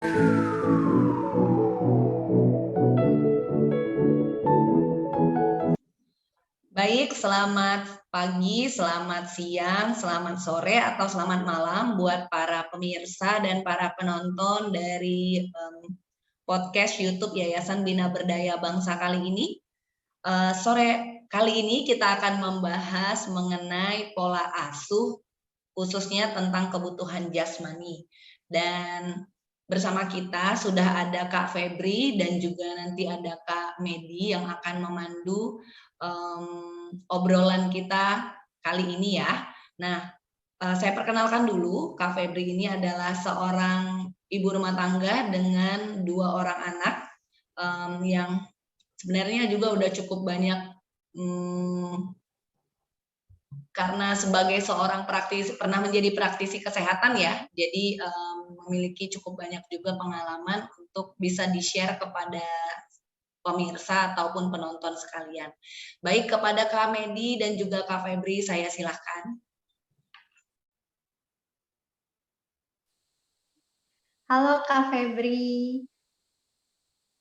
Baik, selamat pagi, selamat siang, selamat sore, atau selamat malam buat para pemirsa dan para penonton dari podcast YouTube Yayasan Bina Berdaya Bangsa kali ini. Sore kali ini kita akan membahas mengenai pola asuh, khususnya tentang kebutuhan jasmani. Dan bersama kita sudah ada Kak Febri dan juga nanti ada Kak Medi yang akan memandu obrolan kita kali ini ya. Nah, saya perkenalkan dulu, Kak Febri ini adalah seorang ibu rumah tangga dengan 2 orang anak yang sebenarnya juga udah cukup banyak karena sebagai seorang praktisi pernah menjadi praktisi kesehatan ya, jadi memiliki cukup banyak juga pengalaman untuk bisa di-share kepada pemirsa ataupun penonton sekalian. Baik, kepada Kak Medi dan juga Kak Febri, saya silahkan. Halo Kak Febri.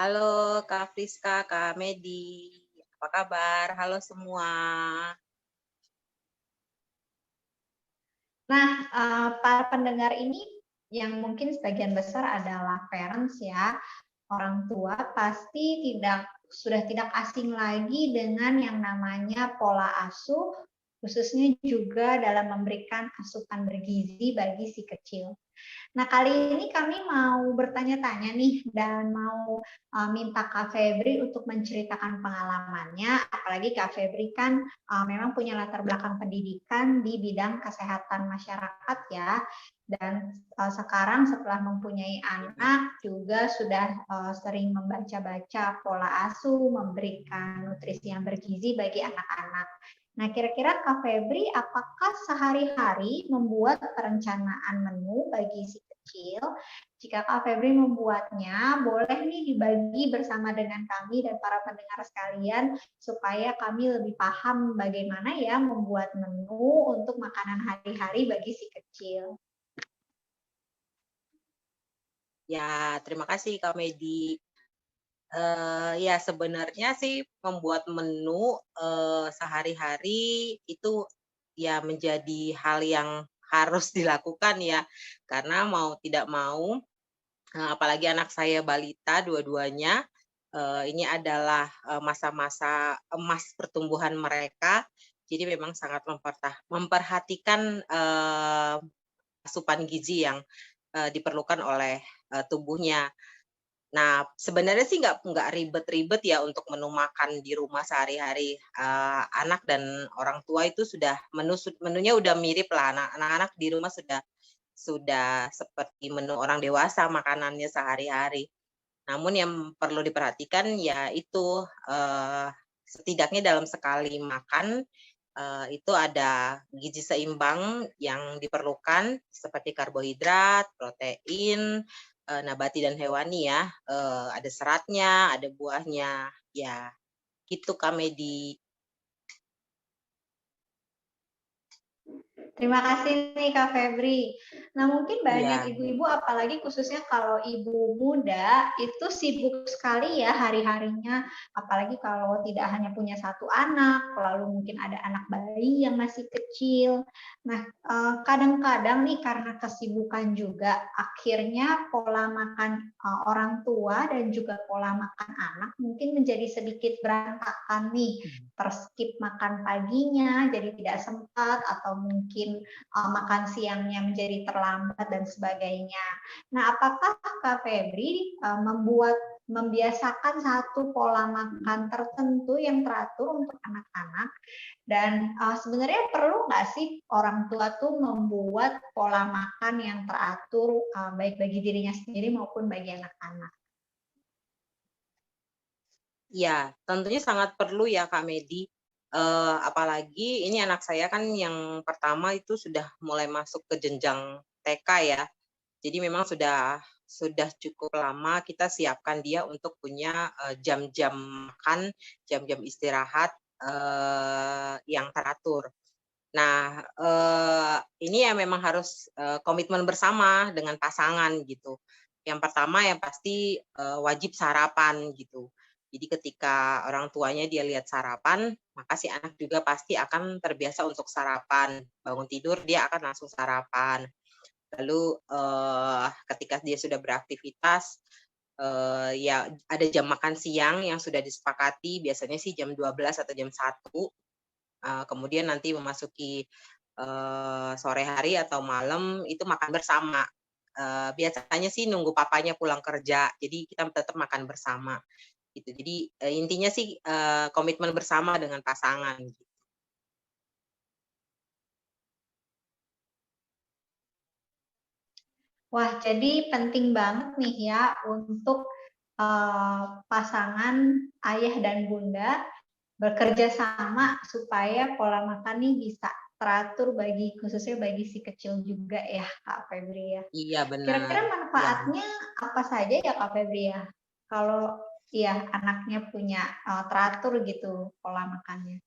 Halo Kak Friska, Kak Medi, apa kabar? Halo semua. Nah, para pendengar ini yang mungkin sebagian besar adalah parents ya, orang tua pasti sudah tidak asing lagi dengan yang namanya pola asuh, khususnya juga dalam memberikan asupan bergizi bagi si kecil. Nah, kali ini kami mau bertanya-tanya nih dan mau minta Kak Febri untuk menceritakan pengalamannya, apalagi Kak Febri kan memang punya latar belakang pendidikan di bidang kesehatan masyarakat ya, dan sekarang setelah mempunyai anak juga sudah sering membaca-baca pola asuh, memberikan nutrisi yang bergizi bagi anak-anak. Nah, kira-kira Kak Febri, apakah sehari-hari membuat perencanaan menu bagi si kecil? Jika Kak Febri membuatnya, boleh nih dibagi bersama dengan kami dan para pendengar sekalian, supaya kami lebih paham bagaimana ya membuat menu untuk makanan hari-hari bagi si kecil. Ya, terima kasih Kak Medi. Ya sebenarnya sih membuat menu sehari-hari itu ya menjadi hal yang harus dilakukan ya, karena mau tidak mau, apalagi anak saya balita dua-duanya, ini adalah masa-masa emas pertumbuhan mereka, jadi memang sangat memperhatikan asupan gizi yang diperlukan oleh tubuhnya. Nah, sebenarnya sih nggak ribet-ribet ya untuk menu makan di rumah sehari-hari, anak dan orang tua itu sudah menunya udah mirip lah, anak-anak di rumah sudah seperti menu orang dewasa makanannya sehari-hari. Namun yang perlu diperhatikan ya itu, setidaknya dalam sekali makan, itu ada gizi seimbang yang diperlukan seperti karbohidrat, protein, nabati dan hewani ya, ada seratnya, ada buahnya, ya gitu Kak Medi. Terima kasih nih Kak Febri. Nah, mungkin banyak Iya. ibu-ibu, apalagi khususnya kalau ibu muda, itu sibuk sekali ya hari-harinya, apalagi kalau tidak hanya punya satu anak, lalu mungkin ada anak bayi yang masih kecil. Nah, kadang-kadang nih karena kesibukan juga, akhirnya pola makan orang tua dan juga pola makan anak mungkin menjadi sedikit berantakan nih, terskip makan paginya, jadi tidak sempat, atau mungkin makan siangnya menjadi terlambat dan sebagainya. Nah, apakah Kak Febri membiasakan satu pola makan tertentu yang teratur untuk anak-anak? Dan sebenarnya perlu nggak sih orang tua tuh membuat pola makan yang teratur baik bagi dirinya sendiri maupun bagi anak-anak? Ya, tentunya sangat perlu ya Kak Medi, apalagi ini anak saya kan yang pertama itu sudah mulai masuk ke jenjang TK ya. Jadi memang sudah cukup lama kita siapkan dia untuk punya, jam-jam makan, jam-jam istirahat, yang teratur. Nah, ini ya memang harus, komitmen bersama dengan pasangan gitu. Yang pertama yang pasti wajib sarapan gitu. Jadi ketika orang tuanya dia lihat sarapan, maka si anak juga pasti akan terbiasa untuk sarapan. Bangun tidur dia akan langsung sarapan. Lalu ketika dia sudah beraktivitas, ya ada jam makan siang yang sudah disepakati, biasanya sih jam 12 atau jam 1. Kemudian nanti memasuki sore hari atau malam itu makan bersama. Biasanya sih nunggu papanya pulang kerja, jadi kita tetap makan bersama gitu. Jadi intinya sih komitmen bersama dengan pasangan. Wah, jadi penting banget nih ya untuk pasangan ayah dan bunda bekerja sama supaya pola makan nih bisa teratur khususnya bagi si kecil juga ya, Kak Febri ya. Iya benar. Kira-kira Iya. manfaatnya apa saja ya, Kak Febri ya? Kalau ya anaknya punya teratur gitu pola makannya.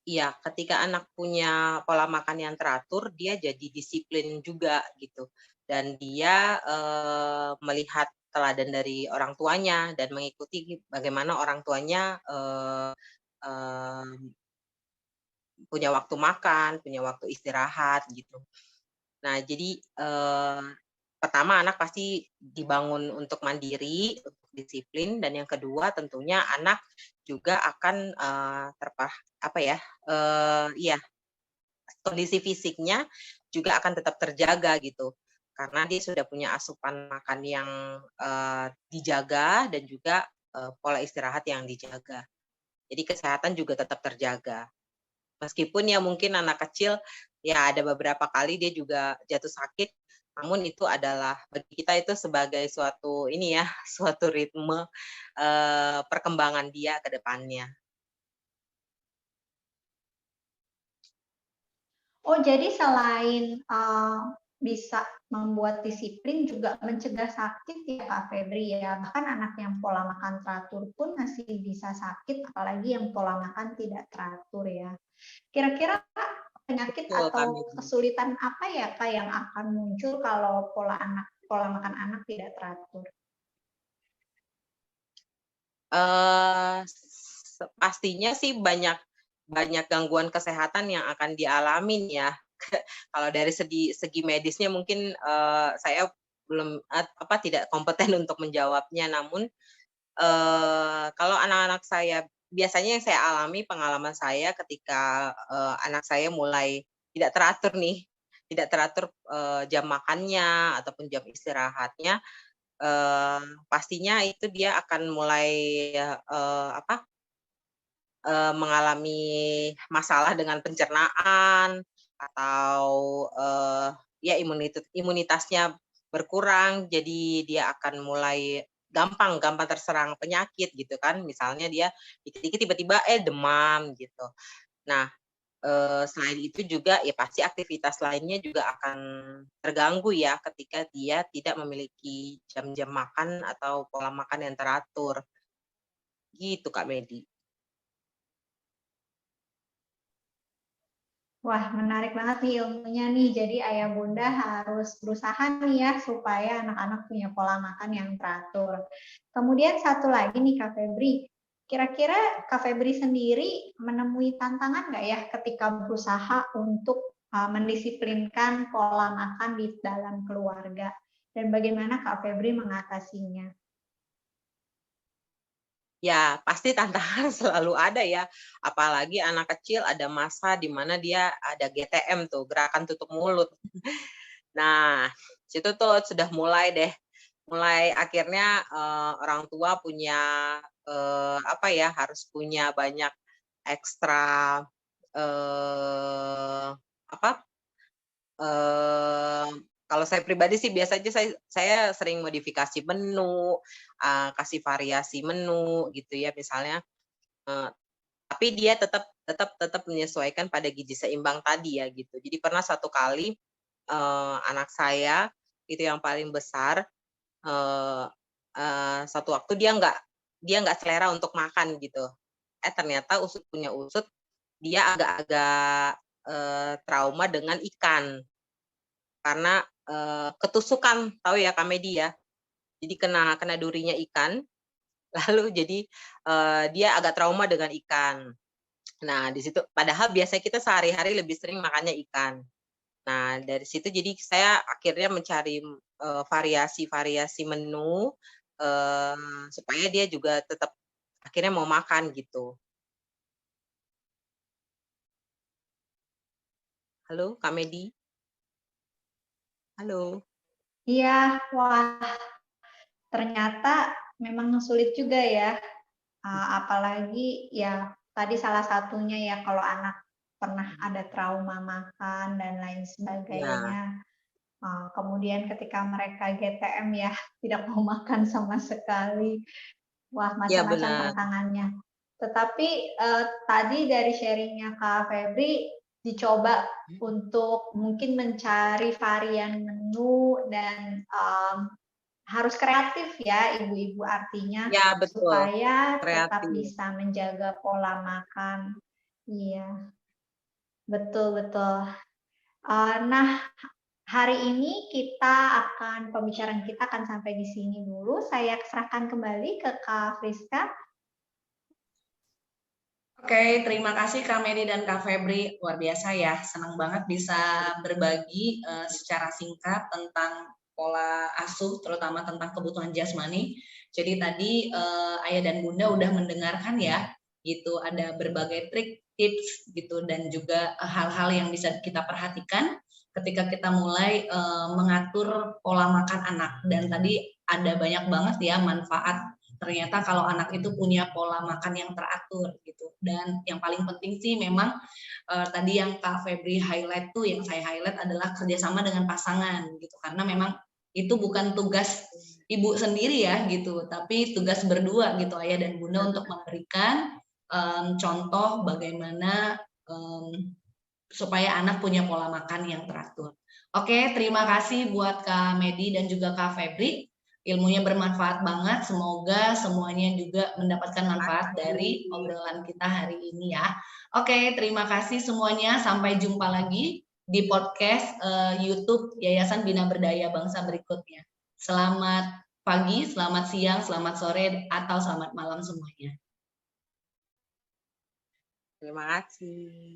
Iya, ketika anak punya pola makan yang teratur, dia jadi disiplin juga gitu. Dan dia melihat teladan dari orang tuanya dan mengikuti bagaimana orang tuanya punya waktu makan, punya waktu istirahat gitu. Nah, jadi pertama anak pasti dibangun untuk mandiri, untuk disiplin, dan yang kedua tentunya anak juga akan apa ya, iya, kondisi fisiknya juga akan tetap terjaga gitu. Karena dia sudah punya asupan makan yang dijaga dan juga pola istirahat yang dijaga. Jadi kesehatan juga tetap terjaga. Meskipun ya mungkin anak kecil, ya ada beberapa kali dia juga jatuh sakit, namun itu adalah bagi kita itu sebagai suatu ini ya, suatu ritme perkembangan dia ke depannya. Oh, jadi selain bisa membuat disiplin juga mencegah sakit ya Kak Febri ya. Bahkan anak yang pola makan teratur pun masih bisa sakit, apalagi yang pola makan tidak teratur ya. Kira-kira penyakit Betul, Kak atau Megi. kesulitan apa ya Kak yang akan muncul kalau pola makan anak tidak teratur? Pastinya sih banyak banyak gangguan kesehatan yang akan dialamin ya. Kalau dari segi segi medisnya mungkin saya belum tidak kompeten untuk menjawabnya, namun kalau anak-anak saya biasanya yang saya alami, pengalaman saya ketika anak saya mulai tidak teratur nih, tidak teratur jam makannya ataupun jam istirahatnya, pastinya itu dia akan mulai mengalami masalah dengan pencernaan atau ya imunitasnya berkurang, jadi dia akan mulai gampang gampang terserang penyakit gitu kan. Misalnya dia dikit-dikit tiba-tiba demam gitu. Nah, selain itu juga ya pasti aktivitas lainnya juga akan terganggu ya ketika dia tidak memiliki jam-jam makan atau pola makan yang teratur. Gitu Kak Medi. Wah, menarik banget nih ilmunya nih. Jadi ayah bunda harus berusaha nih ya supaya anak-anak punya pola makan yang teratur. Kemudian satu lagi nih Kak Febri, kira-kira Kak Febri sendiri menemui tantangan nggak ya ketika berusaha untuk mendisiplinkan pola makan di dalam keluarga? Dan bagaimana Kak Febri mengatasinya? Ya, pasti tantangan selalu ada ya, apalagi anak kecil ada masa di mana dia ada GTM tuh, gerakan tutup mulut. Nah, situ tuh sudah mulai deh, mulai akhirnya, orang tua punya, harus punya banyak ekstra, eee, apa, eee, kalau saya pribadi sih biasanya saya sering modifikasi menu, kasih variasi menu gitu ya, misalnya, eee, tapi dia tetap tetap tetap menyesuaikan pada gizi seimbang tadi ya gitu. Jadi pernah satu kali, anak saya itu yang paling besar, eee satu waktu dia nggak selera untuk makan gitu. Ternyata usut punya usut, dia agak-agak trauma dengan ikan. Karena ketusukan, tahu ya Kak Medi ya? Jadi kena durinya ikan, lalu jadi, dia agak trauma dengan ikan. Nah, di situ padahal biasanya kita sehari-hari lebih sering makannya ikan. Nah, dari situ jadi saya akhirnya mencari, variasi-variasi menu, supaya dia juga tetap akhirnya mau makan gitu. Halo, Kak Medi? Halo? Iya, wah ternyata memang sulit juga ya. Apalagi ya tadi salah satunya ya kalau anak pernah ada trauma makan dan lain Ya, sebagainya. Kemudian ketika mereka GTM ya tidak mau makan sama sekali. Wah, iya macam-macam benar. tantangannya. Tetapi tadi dari sharingnya Kak Febri dicoba untuk mungkin mencari varian menu dan harus kreatif ya ibu-ibu artinya Ya betul, supaya tetap kreatif. bisa menjaga pola makan. Iya, betul betul. Nah, hari ini pembicaraan kita akan sampai di sini dulu. Saya serahkan kembali ke Kak Friska. Oke, terima kasih Kak Medi dan Kak Febri. Luar biasa ya, senang banget bisa berbagi secara singkat tentang pola asuh, terutama tentang kebutuhan jasmani. Jadi tadi Ayah dan Bunda udah mendengarkan ya, gitu. Ada berbagai trik, tips gitu, dan juga hal-hal yang bisa kita perhatikan ketika kita mulai mengatur pola makan anak. Dan tadi ada banyak banget ya manfaat ternyata kalau anak itu punya pola makan yang teratur gitu. Dan yang paling penting sih memang tadi yang Kak Febri highlight tuh, yang saya highlight adalah kerjasama dengan pasangan gitu, karena memang itu bukan tugas ibu sendiri ya gitu, tapi tugas berdua gitu, ayah dan bunda, untuk memberikan contoh bagaimana supaya anak punya pola makan yang teratur. Oke, terima kasih buat Kak Medi dan juga Kak Febri. Ilmunya bermanfaat banget. Semoga semuanya juga mendapatkan manfaat dari obrolan kita hari ini ya. Oke, terima kasih semuanya. Sampai jumpa lagi di podcast YouTube Yayasan Bina Berdaya Bangsa berikutnya. Selamat pagi, selamat siang, selamat sore, atau selamat malam semuanya. Terima kasih.